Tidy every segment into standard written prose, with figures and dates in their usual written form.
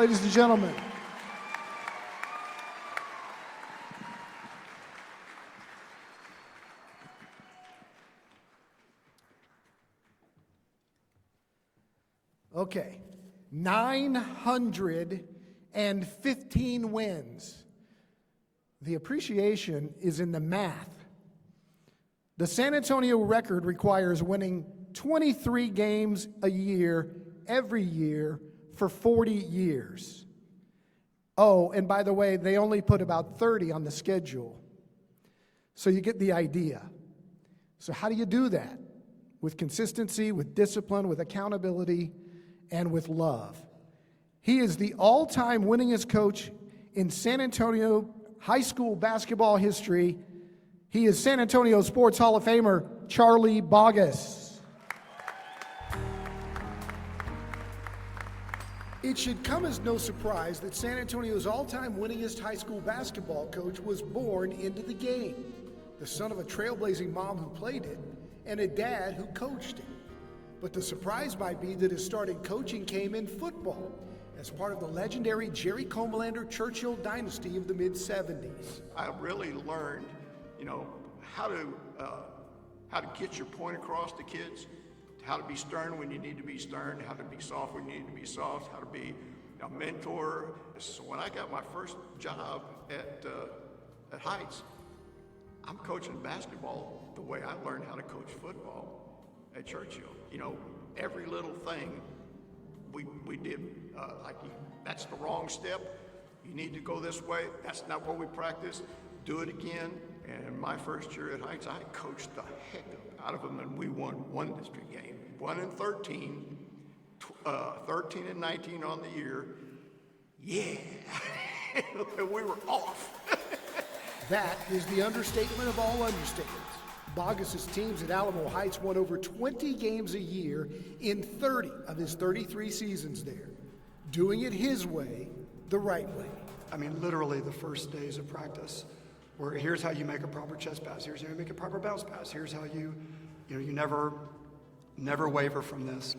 Ladies and gentlemen. Okay, 915 wins. The appreciation is in the math. The San Antonio record requires winning 23 games a year, every year, for 40 years. Oh, and by the way, they only put about 30 on the schedule. So you get the idea. So how do you do that? With consistency, with discipline, with accountability, and with love. He is the all-time winningest coach in San Antonio high school basketball history. He is San Antonio Sports Hall of Famer Charlie Boggess. It should come as no surprise that San Antonio's all-time winningest high school basketball coach was born into the game, the son of a trailblazing mom who played it and a dad who coached it. But the surprise might be that his starting coaching came in football as part of the legendary Jerry Comalander-Churchill dynasty of the mid-'70s. I really learned, how to get your point across to kids, how to be stern when you need to be stern, how to be soft when you need to be soft, how to be a mentor. So when I got my first job at Heights, I'm coaching basketball the way I learned how to coach football at Churchill. Every little thing we did, that's the wrong step. You need to go this way. That's not what we practice. Do it again. And in my first year at Heights, I coached the heck out of them, and we won one district game. 1-13, 13-19 on the year. Yeah, we were off. That is the understatement of all understatements. Boggess' teams at Alamo Heights won over 20 games a year in 30 of his 33 seasons there, doing it his way, the right way. I mean, literally the first days of practice, where here's how you make a proper chest pass, here's how you make a proper bounce pass, here's how you never waver from this.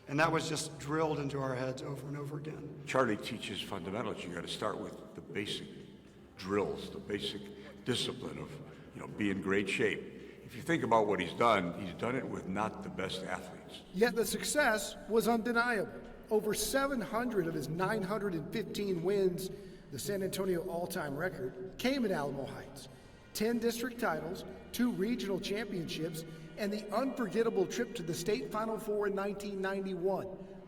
And that was just drilled into our heads over and over again. Charlie teaches fundamentals. You got to start with the basic drills, the basic discipline of, be in great shape. If you think about what he's done it with not the best athletes. Yet the success was undeniable. Over 700 of his 915 wins, the San Antonio all-time record, came at Alamo Heights. 10 district titles, 2 regional championships, and the unforgettable trip to the state Final Four in 1991,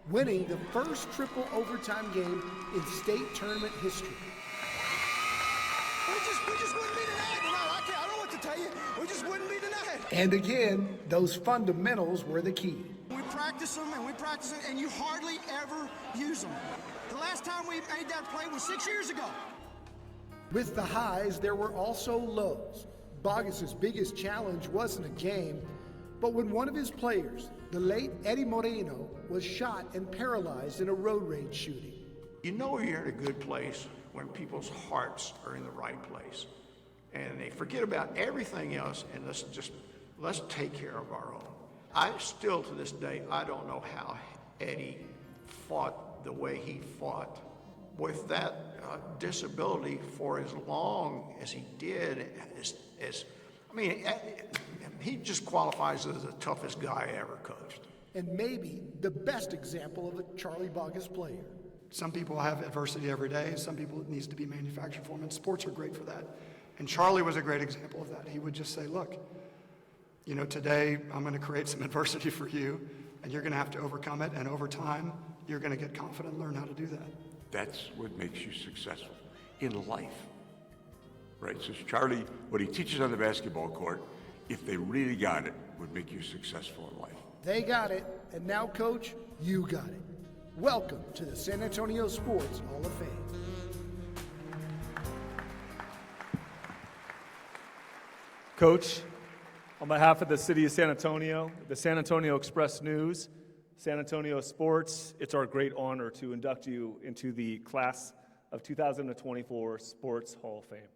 winning the first triple overtime game in state tournament history. We just wouldn't be denied tonight. I don't know what to tell you. We just wouldn't be denied. And again, those fundamentals were the key. We practice them, and you hardly ever use them. The last time we made that play was 6 years ago. With the highs, there were also lows. Boggess' biggest challenge wasn't a game, but when one of his players, the late Eddie Moreno, was shot and paralyzed in a road rage shooting. You know you're in a good place when people's hearts are in the right place. And they forget about everything else, and let's take care of our own. I still, to this day, I don't know how Eddie fought the way he fought with that disability for as long as he did. He just qualifies as the toughest guy I ever coached. And maybe the best example of a Charlie Boggess player. Some people have adversity every day. Some people it needs to be manufactured for them, and sports are great for that. And Charlie was a great example of that. He would just say, look, today I'm going to create some adversity for you, and you're going to have to overcome it, and over time, you're going to get confident and learn how to do that. That's what makes you successful in life, right? So Charlie, what he teaches on the basketball court, if they really got it, would make you successful in life. They got it, and now, Coach, you got it. Welcome to the San Antonio Sports Hall of Fame. Coach, on behalf of the City of San Antonio, the San Antonio Express News, San Antonio Sports, it's our great honor to induct you into the class of 2024 Sports Hall of Fame.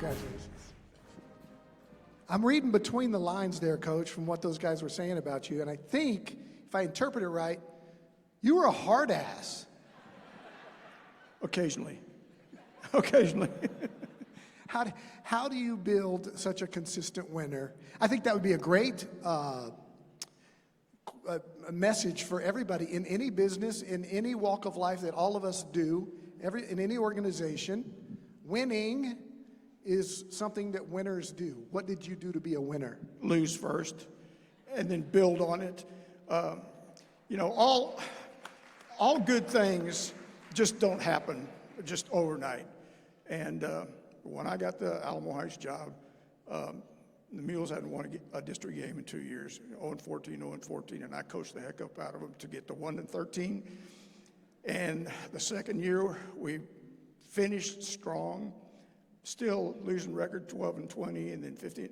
Congratulations. I'm reading between the lines there, Coach, from what those guys were saying about you, and I think, if I interpret it right, you were a hard ass. Occasionally. Occasionally. How do you build such a consistent winner? I think that would be a great a message for everybody in any business, in any walk of life that all of us do, in any organization. Winning is something that winners do. What did you do to be a winner? Lose first and then build on it. All good things just don't happen just overnight. And when I got the Alamo Heights job, the Mules hadn't won a district game in 2 years, 0-14, 0-14, and I coached the heck up out of them to get to 1-13. And the second year, we finished strong, still losing record 12-20, and then 15.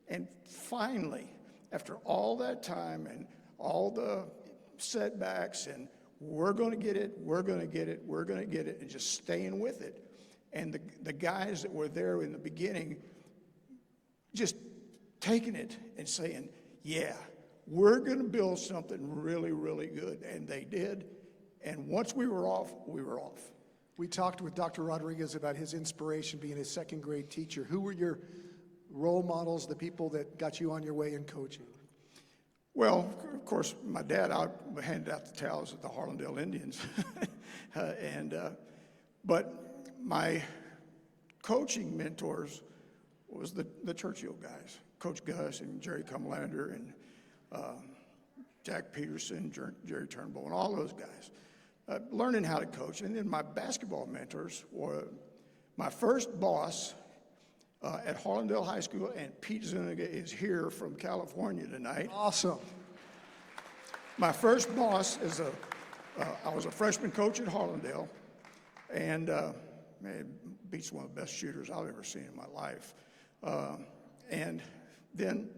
And finally, after all that time and all the setbacks and we're going to get it, we're going to get it, we're going to get it, and just staying with it. And the guys that were there in the beginning just taking it and saying, yeah, we're going to build something really, really good. And they did. And once we were off, we were off. We talked with Dr. Rodriguez about his inspiration being his second grade teacher. Who were your role models, the people that got you on your way in coaching? Well, of course, my dad, I handed out the towels at the Harlandale Indians. But my coaching mentors was the Churchill guys, Coach Gus and Jerry Cumlander and Jack Peterson, Jerry Turnbull, and all those guys. Learning how to coach. And then my basketball mentors were my first boss at Harlandale High School, and Pete Zuniga is here from California tonight. Awesome. My first boss I was a freshman coach at Harlandale, and man, Pete's one of the best shooters I've ever seen in my life. And then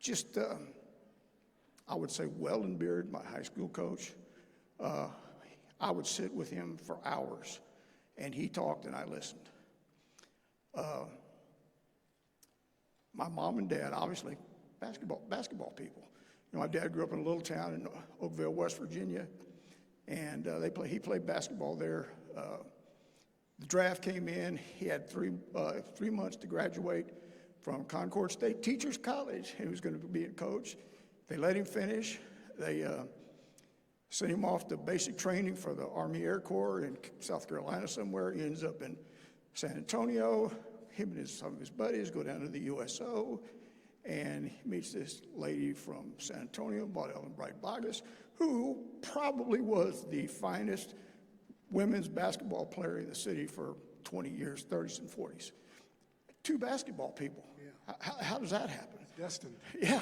just, I would say Weldon Beard, my high school coach, I would sit with him for hours, and he talked and I listened. My mom and dad, obviously, basketball people. You know, my dad grew up in a little town in Oakville, West Virginia, and he played basketball there. The draft came in. He had 3 months to graduate from Concord State Teachers College. He was going to be a coach. They let him finish. They sent him off to basic training for the Army Air Corps in South Carolina somewhere. He ends up in San Antonio. Him and some of his buddies go down to the USO, and he meets this lady from San Antonio, Boggess, who probably was the finest women's basketball player in the city for 20 years, 30s and 40s. 2 basketball people. Yeah. How does that happen? Destined. Yeah.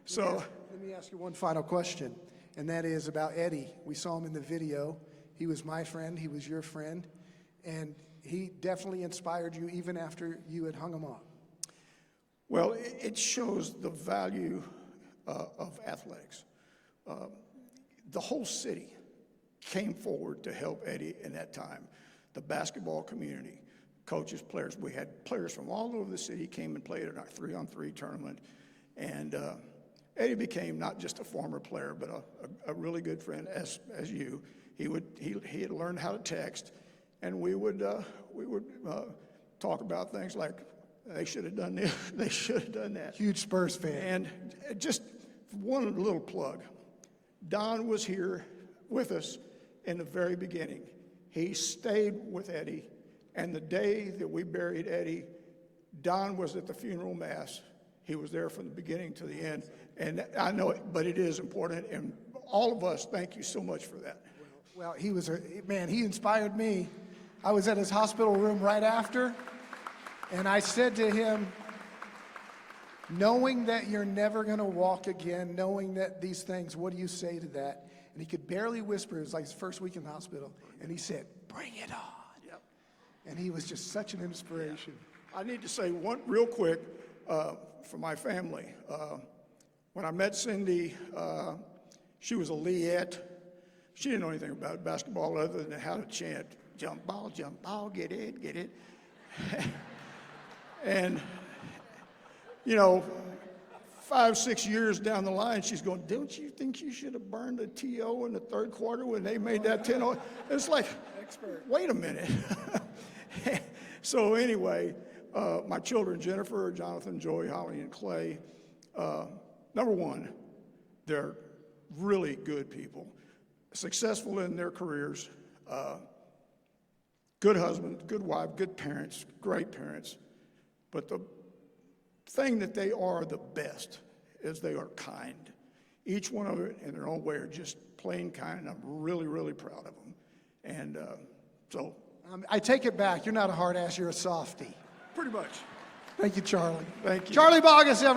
So let me ask you one final question, and that is about Eddie. We saw him in the video. He was my friend. He was your friend. And he definitely inspired you even after you had hung him up. Well, it shows the value of athletics. The whole city came forward to help Eddie in that time. The basketball community, coaches, players. We had players from all over the city came and played in our 3-on-3 tournament. And Eddie became not just a former player, but a really good friend, as you. He had learned how to text, and we would talk about things like, they should have done this, they should have done that. Huge Spurs fan. And just one little plug. Don was here with us in the very beginning. He stayed with Eddie, and the day that we buried Eddie, Don was at the funeral mass. He was there from the beginning to the end. And I know it, but it is important, and all of us, thank you so much for that. Well, he inspired me. I was at his hospital room right after, and I said to him, knowing that you're never going to walk again, knowing that these things, what do you say to that? And he could barely whisper. It was like his first week in the hospital. And he said, bring it on. Yep. And he was just such an inspiration. I need to say one real quick for my family. When I met Cindy, she was a Leette. She didn't know anything about basketball other than how to chant, jump ball, get it, get it. And, you know, 5, 6 years down the line, she's going, don't you think you should have burned a TO in the third quarter when they made that 10-0? It's like, wait a minute. So anyway, my children, Jennifer, Jonathan, Joey, Holly, and Clay, number one, they're really good people, successful in their careers, good husband, good wife, good parents, great parents. But the thing that they are the best is they are kind. Each one of it in their own way are just plain kind, and I'm really, really proud of them. And so. I take it back. You're not a hard ass, you're a softie. Pretty much. Thank you, Charlie. Thank you. Charlie Boggess, everyone.